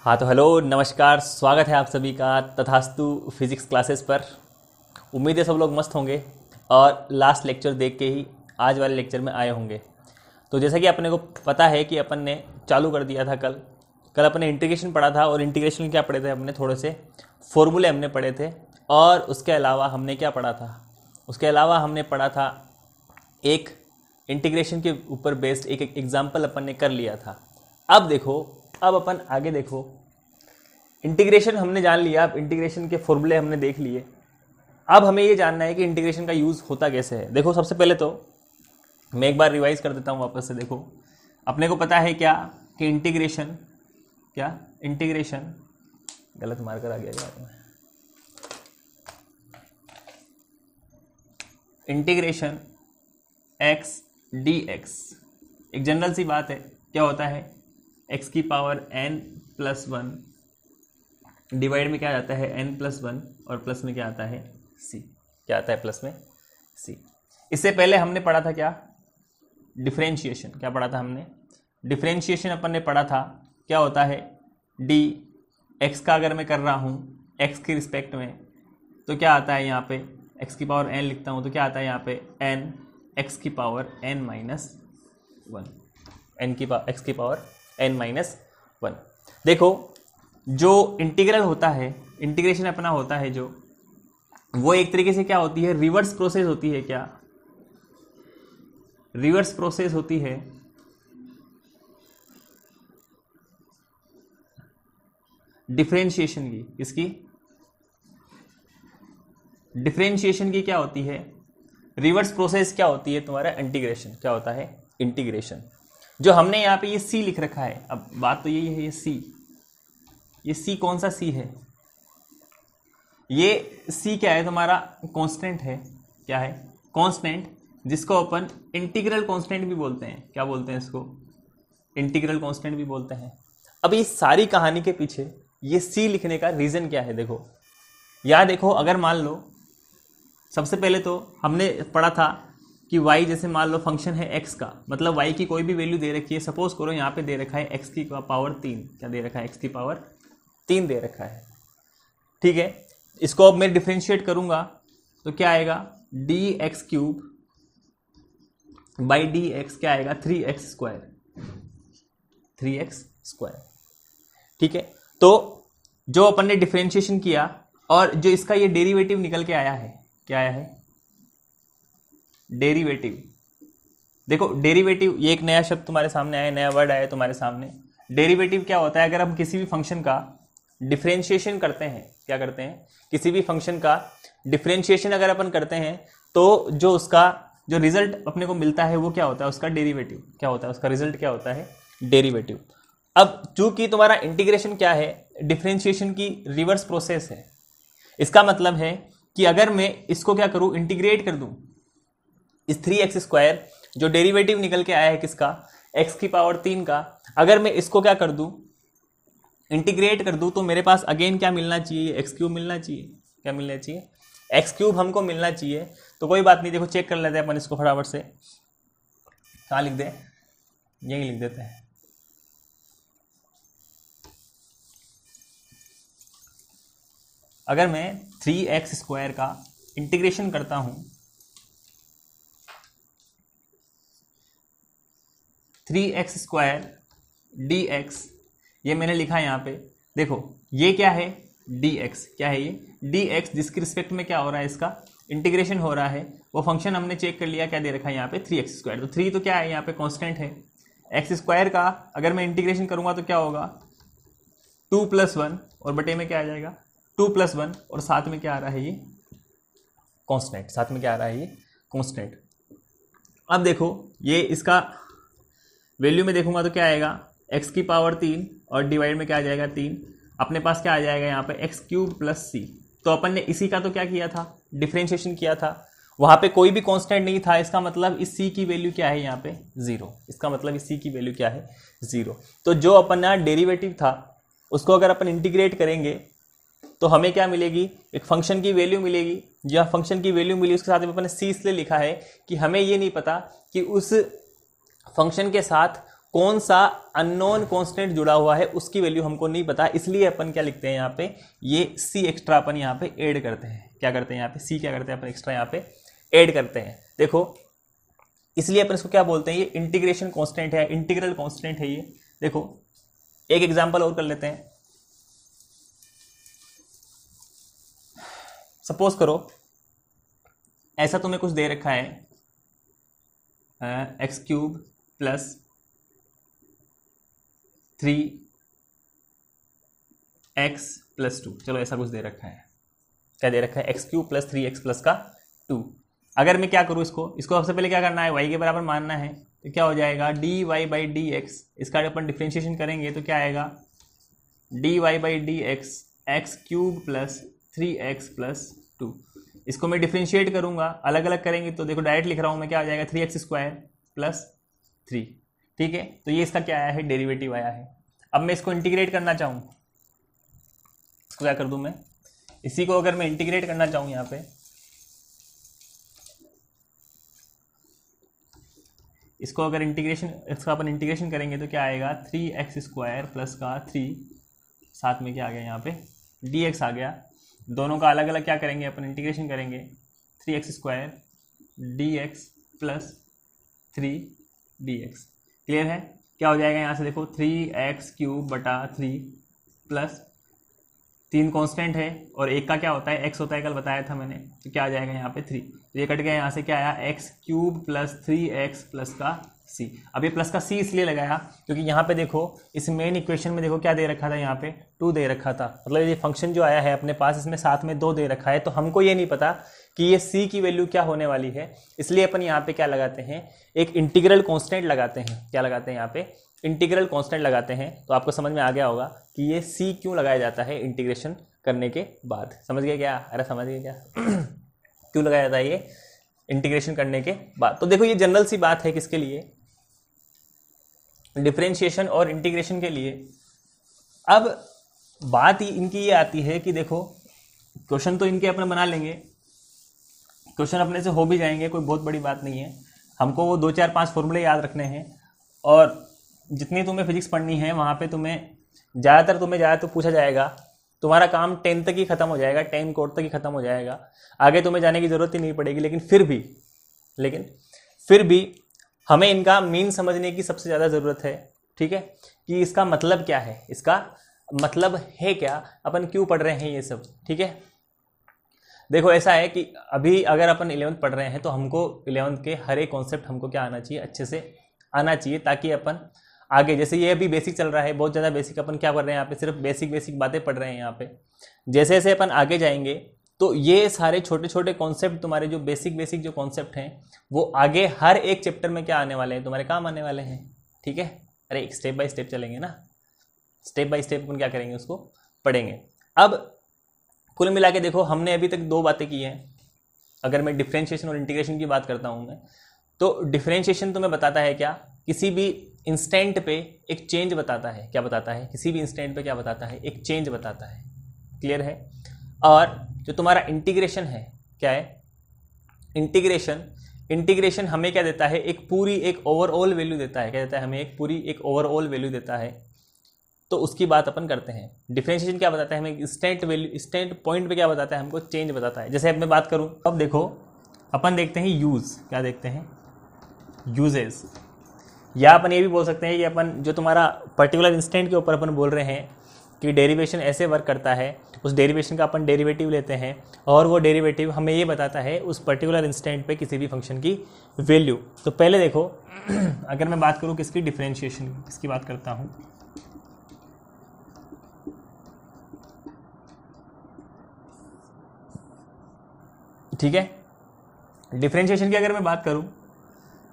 हाँ तो हेलो नमस्कार, स्वागत है आप सभी का तथास्तु फिजिक्स क्लासेस पर। उम्मीद है सब लोग मस्त होंगे और लास्ट लेक्चर देख के ही आज वाले लेक्चर में आए होंगे। तो जैसा कि अपने को पता है कि अपन ने चालू कर दिया था कल अपने इंटीग्रेशन पढ़ा था। और इंटीग्रेशन क्या पढ़े थे अपने, थोड़े से फॉर्मूले हमने पढ़े थे। और उसके अलावा हमने क्या पढ़ा था, उसके अलावा हमने पढ़ा था एक इंटीग्रेशन के ऊपर बेस्ड एक एग्जाम्पल अपन ने कर लिया था। अब देखो, अब अपन आगे देखो, इंटीग्रेशन हमने जान लिया, अब इंटीग्रेशन के फॉर्मूले हमने देख लिए। अब हमें ये जानना है कि इंटीग्रेशन का यूज़ होता कैसे है। देखो, सबसे पहले तो मैं एक बार रिवाइज कर देता हूँ वापस से। देखो, अपने को पता है क्या कि इंटीग्रेशन गलत मार्कर आ गया यार। इंटीग्रेशन x dx एक जनरल सी बात है, क्या होता है x की पावर n+1 डिवाइड में क्या आता है n+1 और प्लस में क्या आता है c। क्या आता है प्लस में c। इससे पहले हमने पढ़ा था क्या, डिफरेंशिएशन। क्या पढ़ा था हमने, डिफरेंशिएशन अपन ने पढ़ा था। क्या होता है d x का अगर मैं कर रहा हूँ x के रिस्पेक्ट में, तो क्या आता है यहाँ पे x की पावर n लिखता हूँ तो क्या आता है यहाँ पे n x की पावर n-1 x की पावर n-1। देखो, जो इंटीग्रल होता है, इंटीग्रेशन अपना होता है जो, वो एक तरीके से क्या होती है, रिवर्स प्रोसेस होती है। क्या रिवर्स प्रोसेस होती है डिफरेंशिएशन की। किसकी, डिफरेंशिएशन की क्या होती है, रिवर्स प्रोसेस क्या होती है तुम्हारा इंटीग्रेशन। क्या होता है इंटीग्रेशन। जो हमने यहाँ पे ये c लिख रखा है, अब बात तो यही है, ये c कौन सा c है, ये c क्या है तुम्हारा, कांस्टेंट है। क्या है, कांस्टेंट, जिसको अपन इंटीग्रल कांस्टेंट भी बोलते हैं। क्या बोलते हैं इसको, इंटीग्रल कांस्टेंट भी बोलते हैं। अब ये सारी कहानी के पीछे ये c लिखने का रीजन क्या है, देखो यहाँ देखो। अगर मान लो, सबसे पहले तो हमने पढ़ा था कि y जैसे मान लो फंक्शन है x का, मतलब y की कोई भी वैल्यू दे रखी है। सपोज करो यहाँ पे दे रखा है x की पावर 3। क्या दे रखा है, x की पावर 3 दे रखा है। ठीक है, इसको अब मैं डिफरेंशिएट करूंगा तो क्या आएगा, dx³ बाई dx क्या आएगा, 3x²। ठीक है, तो जो अपन ने डिफरेंशिएशन किया और जो इसका ये डेरिवेटिव निकल के आया है, क्या आया है, डेरिवेटिव। देखो डेरिवेटिव, ये एक नया शब्द तुम्हारे सामने आया, नया वर्ड आया तुम्हारे सामने। डेरिवेटिव क्या होता है, अगर हम किसी भी फंक्शन का डिफरेंशिएशन करते हैं, क्या करते हैं, किसी भी फंक्शन का डिफरेंशिएशन अगर अपन करते हैं, तो जो उसका जो रिजल्ट अपने को मिलता है वो क्या होता है, उसका डेरिवेटिव। क्या होता है, उसका रिजल्ट क्या होता है, डेरिवेटिव। अब चूंकि तुम्हारा इंटीग्रेशन क्या है, डिफरेंशिएशन की रिवर्स प्रोसेस है। इसका मतलब है कि अगर मैं इसको क्या करूं, इंटीग्रेट कर दूं, इस 3x² जो डेरिवेटिव निकल के आया है किसका, x की पावर 3 का, अगर मैं इसको क्या कर दूं, इंटीग्रेट कर दूं, तो मेरे पास अगेन क्या मिलना चाहिए, x³ मिलना चाहिए। क्या मिलना चाहिए, x³ हमको मिलना चाहिए। तो कोई बात नहीं, देखो चेक कर लेते हैं अपन इसको फटाफट से। कहाँ लिख दें, यही लिख देते हैं। अगर मैं 3x² का इंटीग्रेशन करता हूं, 3x² dx, ये मैंने लिखा है यहाँ पे। देखो ये क्या है, dx। क्या है ये, dx, जिसके रिस्पेक्ट में क्या हो रहा है, इसका इंटीग्रेशन हो रहा है। वो फंक्शन हमने चेक कर लिया, क्या दे रखा है यहाँ पे, 3x²। तो 3 तो क्या है यहाँ पे, कांस्टेंट है। x² का अगर मैं इंटीग्रेशन करूंगा तो क्या होगा, 2+1 और बटे में क्या आ जाएगा, 2+1 और साथ में क्या आ रहा है, ये कांस्टेंट। साथ में क्या आ रहा है, ये कांस्टेंट। अब देखो, ये इसका वैल्यू में देखूंगा तो क्या आएगा, x की पावर 3 और डिवाइड में क्या आ जाएगा 3। अपने पास क्या आ जाएगा यहाँ पे, x³ + c। तो अपन ने इसी का तो क्या किया था, डिफरेंशिएशन किया था। वहां पे कोई भी कांस्टेंट नहीं था, इसका मतलब इस c की वैल्यू क्या है यहाँ पे 0। इसका मतलब इस c की वैल्यू क्या है 0। तो जो अपना डेरिवेटिव था उसको अगर अपन इंटीग्रेट करेंगे तो हमें क्या मिलेगी, एक फंक्शन की वैल्यू मिलेगी। जहाँ फंक्शन की वैल्यू मिली उसके साथ में अपन ने c इसलिए लिखा है कि हमें ये नहीं पता कि उस फंक्शन के साथ कौन सा अननोन कांस्टेंट जुड़ा हुआ है उसकी वैल्यू हमको नहीं पता, इसलिए अपन क्या लिखते हैं यहाँ पे, ये सी एक्स्ट्रा अपन यहाँ पे ऐड करते हैं। क्या करते हैं यहाँ पे, सी क्या करते हैं अपन एक्स्ट्रा यहाँ पे ऐड करते हैं। देखो इसलिए अपन इसको क्या बोलते हैं, ये इंटीग्रेशन कांस्टेंट है, इंटीग्रल कांस्टेंट है ये। देखो एक एग्जांपल और कर लेते हैं। सपोज करो ऐसा तुम्हें कुछ दे रखा है x cube plus 3x plus 2, चलो ऐसा कुछ दे रखा है। क्या दे रखा है, x cube plus 3x plus का 2। अगर मैं क्या करूँ, इसको सबसे पहले क्या करना है, y के बराबर मानना है। तो क्या हो जाएगा, dy बाई डी एक्स, इसका जब अपन डिफ्रेंशिएशन करेंगे तो क्या आएगा, dy by D x x cube plus 3x plus 2। इसको मैं डिफ्रेंशिएट करूँगा, अलग अलग करेंगे तो देखो डायरेक्ट लिख रहा हूँ मैं, क्या आ जाएगा 3x स्क्वायर प्लस 3। ठीक है, तो ये इसका क्या आया है, डेरिवेटिव आया है। अब मैं इसको इंटीग्रेट करना चाहूँ, इसको क्या कर दूँ मैं, इसी को अगर मैं इंटीग्रेट करना चाहूँ यहाँ पे, इसको अगर इसका अपन इंटीग्रेशन करेंगे तो क्या आएगा, 3x स्क्वायर प्लस का 3, साथ में क्या आ गया यहाँ पे dx आ गया। दोनों का अलग अलग क्या करेंगे अपन, इंटीग्रेशन करेंगे, 3x square dx plus 3dx। Clear है, क्या हो जाएगा यहाँ से देखो, 3x क्यूब बटा 3 प्लस 3 कांस्टेंट है और एक का क्या होता है, x होता है, कल बताया था मैंने। तो क्या आ जाएगा यहाँ पे 3, तो ये कट गया, यहाँ से क्या आया, x cube plus 3x plus का c। अब ये प्लस का c इसलिए लगाया क्योंकि यहाँ पे देखो इस मेन इक्वेशन में देखो क्या दे रखा था, यहाँ पे 2 दे रखा था। मतलब ये फंक्शन जो आया है अपने पास, इसमें साथ में 2 दे रखा है, तो हमको ये नहीं पता कि ये c की वैल्यू क्या होने वाली है। इसलिए अपन यहाँ पे क्या लगाते हैं, एक इंटीग्रल कांस्टेंट लगाते हैं। क्या लगाते हैं यहाँ पे, इंटीग्रल कांस्टेंट लगाते हैं। तो आपको समझ में आ गया होगा कि ये c क्यों लगाया जाता है इंटीग्रेशन करने के बाद। समझ गए क्या, अरे समझ गए क्या क्यों लगाया जाता है ये इंटीग्रेशन करने के बाद। तो देखो ये जनरल सी बात है किसके लिए, डिफरेंशिएशन और इंटीग्रेशन के लिए। अब बात इनकी ये आती है कि देखो क्वेश्चन तो इनके अपने बना लेंगे, क्वेश्चन अपने से हो भी जाएंगे, कोई बहुत बड़ी बात नहीं है। हमको वो 2 4 5 फॉर्मूले याद रखने हैं, और जितनी तुम्हें फिजिक्स पढ़नी है वहाँ पे ज़्यादातर पूछा जाएगा। तुम्हारा काम 10 तक ही खत्म हो जाएगा, 10 कोड तक ही खत्म हो जाएगा, आगे तुम्हें जाने की ज़रूरत ही नहीं पड़ेगी। लेकिन फिर भी हमें इनका मीन समझने की सबसे ज़्यादा ज़रूरत है। ठीक है, कि इसका मतलब क्या है, इसका मतलब है क्या, अपन क्यों पढ़ रहे हैं ये सब। ठीक है, देखो ऐसा है कि अभी अगर अपन 11th पढ़ रहे हैं तो हमको 11th के हर एक कॉन्सेप्ट हमको क्या आना चाहिए, अच्छे से आना चाहिए, ताकि अपन आगे, जैसे ये अभी बेसिक चल रहा है, बहुत ज़्यादा बेसिक अपन क्या कर रहे हैं यहाँ पे, सिर्फ बेसिक बातें पढ़ रहे हैं यहाँ पे। जैसे जैसे अपन आगे जाएंगे तो ये सारे छोटे छोटे कॉन्सेप्ट, तुम्हारे जो बेसिक जो कॉन्सेप्ट हैं, वो आगे हर एक चैप्टर में क्या आने वाले हैं, तुम्हारे काम आने वाले हैं। ठीक है, अरे एक स्टेप बाय स्टेप चलेंगे ना, स्टेप बाय स्टेप अपन क्या करेंगे, उसको पढ़ेंगे। अब कुल मिला के देखो हमने अभी तक 2 बातें की हैं। अगर मैं डिफरेंशिएशन और इंटीग्रेशन की बात करता हूँ मैं, तो डिफरेंशिएशन तुम्हें बताता है क्या, किसी भी इंस्टेंट पे एक चेंज बताता है। क्या बताता है, किसी भी इंस्टेंट पे क्या बताता है, एक चेंज बताता है। क्लियर है। और जो तुम्हारा इंटीग्रेशन है, क्या है इंटीग्रेशन हमें क्या देता है, एक ओवरऑल वैल्यू देता है। क्या देता है हमें, एक ओवरऑल वैल्यू देता है। तो उसकी बात अपन करते हैं। डिफरेंशिएशन क्या बताता है हमें, इंस्टेंट पॉइंट पे क्या बताता है, हमको चेंज बताता है। जैसे अब मैं बात करूं, अब देखो अपन देखते हैं क्या देखते हैं, यूजेस। या अपन ये भी बोल सकते हैं कि अपन जो तुम्हारा पर्टिकुलर इंस्टेंट के ऊपर अपन बोल रहे हैं कि डेरिवेशन ऐसे वर्क करता है, उस डेरिवेशन का अपन डेरिवेटिव लेते हैं, और वो डेरिवेटिव हमें ये बताता है उस पर्टिकुलर इंस्टेंट पे किसी भी फंक्शन की वैल्यू। तो पहले देखो अगर मैं बात करूँ किसकी, डिफरेंशिएशन, किसकी बात करता हूँ, ठीक है। डिफरेंशिएशन की अगर मैं बात करूं,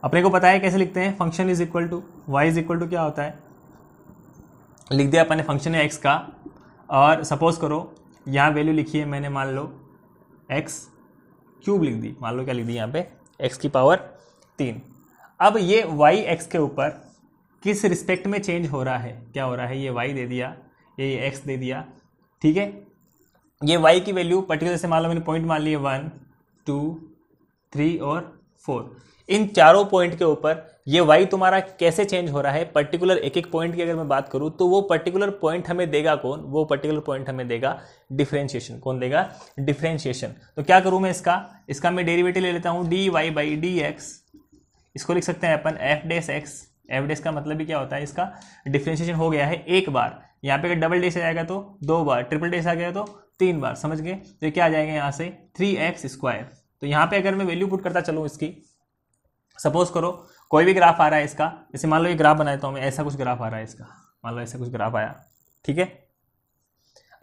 अपने को पता है कैसे लिखते हैं, function is equal to y is equal to क्या होता है, लिख दिया अपन ने फंक्शन है एक्स का, और सपोज करो यहाँ वैल्यू लिखी है मैंने, मान लो एक्स क्यूब लिख दी, मान लो क्या लिख दी यहाँ पे, एक्स की पावर 3। अब ये वाई एक्स के ऊपर किस रिस्पेक्ट में चेंज हो रहा है, क्या हो रहा है, ये वाई दे दिया, ये एक्स दे दिया। ठीक है, ये y की वैल्यू पर्टिकुलर से मान लो मैंने पॉइंट मान लिए 1 2 3 और 4, इन चारों पॉइंट के ऊपर ये y तुम्हारा कैसे चेंज हो रहा है, पर्टिकुलर एक एक पॉइंट की अगर मैं बात करूं तो वो पर्टिकुलर पॉइंट हमें देगा कौन, वो पर्टिकुलर पॉइंट हमें देगा डिफरेंशिएशन। कौन देगा? डिफरेंशिएशन। तो क्या करूं मैं इसका मैं डेरिवेटिव ले लेता हूं dy बाई dx, इसको लिख सकते हैं अपन एफ डेस एक्स। एफ डेस का मतलब भी क्या होता है, इसका डिफरेंशिएशन हो गया है एक बार, यहाँ पे अगर डबल डेस आ जाएगा तो 2 बार, ट्रिपल डेस आ गया तो 3 बार, समझ गए? तो ये क्या आ जाएगा यहाँ से 3x²। तो यहाँ पे अगर मैं वैल्यू पुट करता चलूँ इसकी, सपोज करो कोई भी ग्राफ आ रहा है इसका, जैसे मान लो ये ग्राफ बनाता हूँ मैं, ऐसा कुछ ग्राफ आ रहा है इसका, मान लो ऐसा कुछ ग्राफ आया, ठीक है।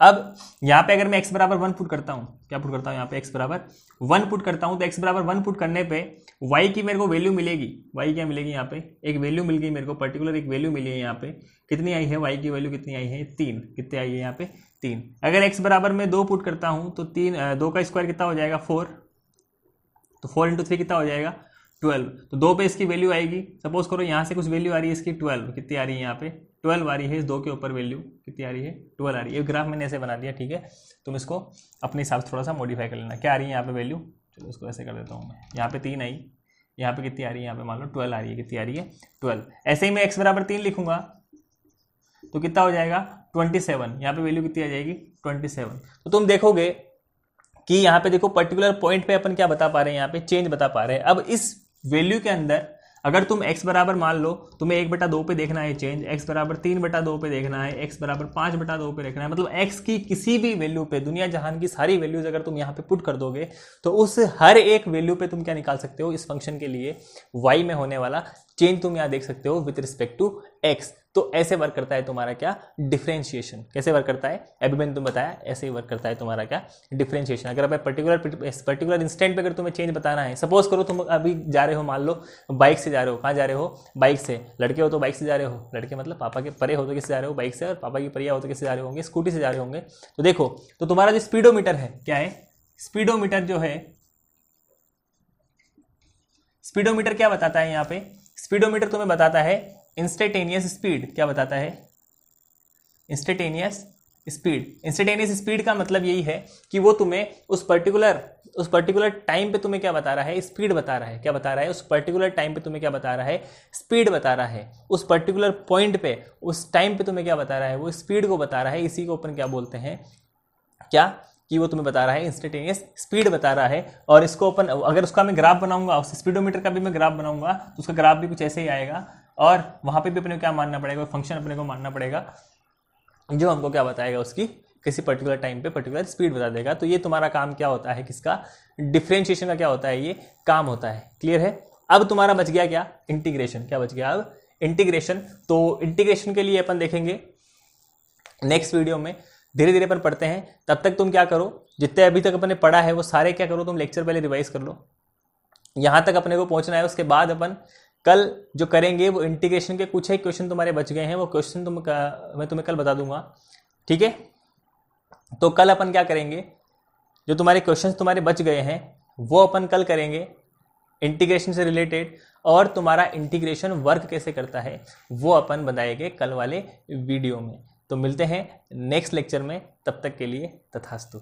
अब यहाँ पे अगर मैं x बराबर 1 पुट करता हूँ, क्या पुट करता हूँ यहाँ पे x बराबर 1 पुट करता हूँ, तो x बराबर 1 पुट करने पे y की मेरे को वैल्यू मिलेगी। y क्या मिलेगी? यहाँ पे एक वैल्यू मिल गई मेरे को, पर्टिकुलर एक वैल्यू मिली है यहाँ पे। कितनी आई है? y की वैल्यू कितनी आई है? 3। कितनी आई है यहाँ पे? 3। अगर x बराबर मैं 2 पुट करता हूँ तो 2 का स्क्वायर कितना हो जाएगा? 4। तो 4 × 3 कितना हो जाएगा? 12। तो 2 पे इसकी वैल्यू आएगी, सपोज करो यहाँ से कुछ वैल्यू आ रही है इसकी 12। कितनी आ रही है यहाँ पे? 12 आ रही है। इस 2 के ऊपर वैल्यू कितनी आ रही है? 12 आ रही है। ये ग्राफ मैंने ऐसे बना दिया, ठीक है। तुम इसको अपने हिसाब से थोड़ा सा मॉडिफाई कर लेना। क्या आ रही है यहाँ पे वैल्यू? चलो इसको ऐसे कर देता हूँ मैं। यहाँ पे 3 आई, यहाँ पे कितनी आ रही है? यहाँ पे मान लो 12 आ रही है। कितनी आ रही है? 12। ऐसे ही मैं x बराबर 3 लिखूंगा तो कितना हो जाएगा? 27। यहाँ पे वैल्यू कितनी आ जाएगी? 27। तो तुम देखोगे कि यहाँ पे देखो पर्टिकुलर पॉइंट पे अपन क्या बता पा रहे हैं, यहाँ पे चेंज बता पा रहे हैं। अब इस वैल्यू के अंदर अगर तुम x बराबर मान लो तुम्हें 1/2 पे देखना है चेंज, x बराबर 3/2 पे देखना है, x बराबर 5/2 पे देखना है, मतलब x की किसी भी वैल्यू पे, दुनिया जहान की सारी वैल्यूज अगर तुम यहाँ पे पुट कर दोगे तो उस हर एक वैल्यू पे तुम क्या निकाल सकते हो? इस फंक्शन के लिए y में होने वाला चेंज तुम यहाँ देख सकते हो विथ रिस्पेक्ट टू x। तो ऐसे वर्क करता है तुम्हारा क्या? डिफरेंशिएशन। कैसे वर्क करता है? अभी मैंने तुम्हें बताया, ऐसे ही वर्क करता है तुम्हारा क्या? डिफरेंशिएशन। अगर आप पर्टिकुलर इंस्टेंट पे अगर तुम्हें चेंज बताना है, सपोज करो तुम अभी जा रहे हो, मान लो बाइक से जा रहे हो। कहाँ जा रहे हो? बाइक से। लड़के हो तो बाइक से जा रहे हो, लड़के मतलब पापा के परे हो तो किससे जा रहे हो? बाइक से। और पापा की परिया हो तो किससे जा रहे होंगे? स्कूटी से जा रहे होंगे। तो देखो, तो तुम्हारा जो स्पीडोमीटर है, क्या है? स्पीडोमीटर जो है, स्पीडोमीटर क्या बताता है यहाँ पे? स्पीडोमीटर तुम्हें बताता है इंस्टेंटेनियस स्पीड। क्या बताता है? Instantaneous speed. इंस्टेंटेनियस स्पीड का मतलब यही है कि वो तुम्हें उस पर्टिकुलर टाइम पे तुम्हें क्या बता रहा है? स्पीड बता रहा है। क्या बता रहा है? उस पर्टिकुलर टाइम पे तुम्हें क्या बता रहा है? स्पीड बता रहा है। उस पर्टिकुलर पॉइंट पे, उस टाइम पे तुम्हें क्या बता रहा है? वो स्पीड को बता रहा है। इसी को अपन क्या बोलते हैं? क्या कि वो तुम्हें बता रहा है इंस्टेंटेनियस स्पीड बता रहा है। और इसको अपन अगर उसका मैं ग्राफ बनाऊंगा, उस स्पीडोमीटर का भी मैं ग्राफ बनाऊंगा तो उसका ग्राफ भी कुछ ऐसे ही आएगा। और वहां पे भी अपने को क्या मानना पड़ेगा? फंक्शन अपने को मानना पड़ेगा जो हमको क्या बताएगा? उसकी किसी पर्टिकुलर टाइम पे पर्टिकुलर स्पीड बता देगा। तो ये तुम्हारा काम क्या होता है? किसका? डिफरेंशिएशन का क्या होता है? ये काम होता है। क्लियर है? अब तुम्हारा बच गया क्या? इंटीग्रेशन। क्या बच गया अब? इंटीग्रेशन। तो इंटीग्रेशन के लिए अपन देखेंगे नेक्स्ट वीडियो में, धीरे धीरे अपन पढ़ते हैं। तब तक तुम क्या करो, जितने अभी तक अपने पढ़ा है वो सारे क्या करो, तुम लेक्चर पहले रिवाइज कर लो। यहां तक अपने को पहुंचना है। उसके बाद अपन कल जो करेंगे वो इंटीग्रेशन के कुछ ही क्वेश्चन तुम्हारे बच गए हैं, वो क्वेश्चन मैं तुम्हें कल बता दूंगा, ठीक है। तो कल अपन क्या करेंगे, जो तुम्हारे क्वेश्चन तुम्हारे बच गए हैं वो अपन कल करेंगे इंटीग्रेशन से रिलेटेड। और तुम्हारा इंटीग्रेशन वर्क कैसे करता है वो अपन बताएंगे कल वाले वीडियो में। तो मिलते हैं नेक्स्ट लेक्चर में, तब तक के लिए तथास्तु।